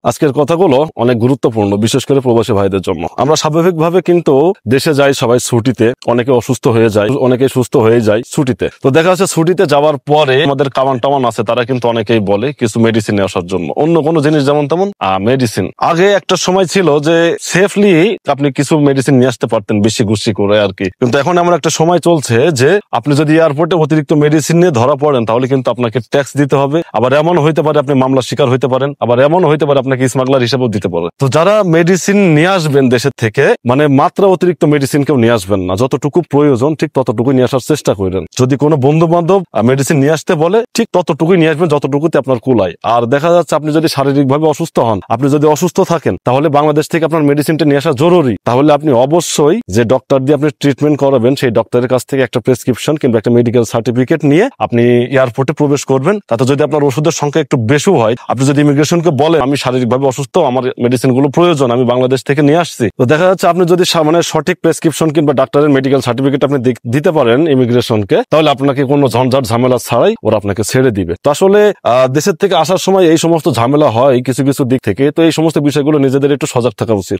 আজকের কথাগুলো অনেক গুরুত্বপূর্ণ, বিশেষ করে প্রবাসী ভাইদের জন্য। আমরা স্বাভাবিকভাবে কিন্তু দেশে যাই সবাই ছুটিতে, অনেকে অসুস্থ হয়ে যায়, অনেকে সুস্থ হয়ে যায় ছুটিতে। তো দেখা যাচ্ছে ছুটিতে যাওয়ার পরে আমাদের কামান টামান আছে, তারা কিন্তু অনেকেই বলে কিছু মেডিসিন নিয়ে আসার জন্য, অন্য কোনো জিনিস যেমন তেমন মেডিসিন। আগে একটা সময় ছিল যে সেফলি আপনি কিছু মেডিসিন নিয়ে আসতে পারতেন বেশি গুছি করে আর কি, কিন্তু এখন এমন একটা সময় চলছে যে আপনি যদি এয়ারপোর্টে অতিরিক্ত মেডিসিন নিয়ে ধরা পড়েন তাহলে কিন্তু আপনাকে ট্যাক্স দিতে হবে। আবার এমন হইতে পারে আপনি মামলার শিকার হইতে পারেন, আবার এমন হইতে পারে আপনাকে স্মাগলার হিসেবেও দিতে পারে। তো যারা মেডিসিন নিয়ে আসবেন দেশের থেকে, মানে মাত্রা অতিরিক্ত মেডিসিন কেউ নিয়ে আসবেন না, যতটুকু প্রয়োজন ঠিক ততটুকু নিয়ে আসার চেষ্টা করেন। যদি কোনো বন্ধু বান্ধব মেডিসিন নিয়ে আসতে বলে ঠিক ততটুকুই নিয়ে আসবেন যতটুকুতে আপনার কুলায়। আর দেখা যাচ্ছে আপনি যদি শারীরিকভাবে অসুস্থ হন, আপনি যদি অসুস্থ থাকেন, তাহলে বাংলাদেশ থেকে আপনার মেডিসিনটা নিয়ে আসা জরুরি। তাহলে আপনি অবশ্যই যে ডক্টর দিয়ে আপনি ট্রিটমেন্ট করাবেন সেই ডক্টরের কাছ থেকে একটা প্রেসক্রিপশন কিংবা একটা মেডিকেল সার্টিফিকেট নিয়ে আপনি এয়ারপোর্টে প্রবেশ করবেন। তাতে যদি আপনার ওষুধের সংখ্যা একটু বেশিও হয়, আপনি যদি ইমিগ্রেশনকে বলেন আমি শারীরিকভাবে অসুস্থ, আমার মেডিসিন গুলো প্রয়োজন, আমি বাংলাদেশ থেকে নিয়ে আসছি, তো দেখা যাচ্ছে আপনি যদি মানে সঠিক প্রেসক্রিপশন কিংবা ডাক্তারের মেডিকেল সার্টিফিকেট আপনি দিতে পারেন ইমিগ্রেশনকে, তাহলে আপনাকে কোনো ঝঞ্ঝাট ঝামেলা ছাড়াই ওরা আপনাকে ছেড়ে দিবে। তো আসলে দেশের থেকে আসার সময় এই সমস্ত ঝামেলা হয় কিছু কিছু দিক থেকে, তো এই সমস্ত বিষয়গুলো নিজেদের একটু সজাগ থাকা উচিত।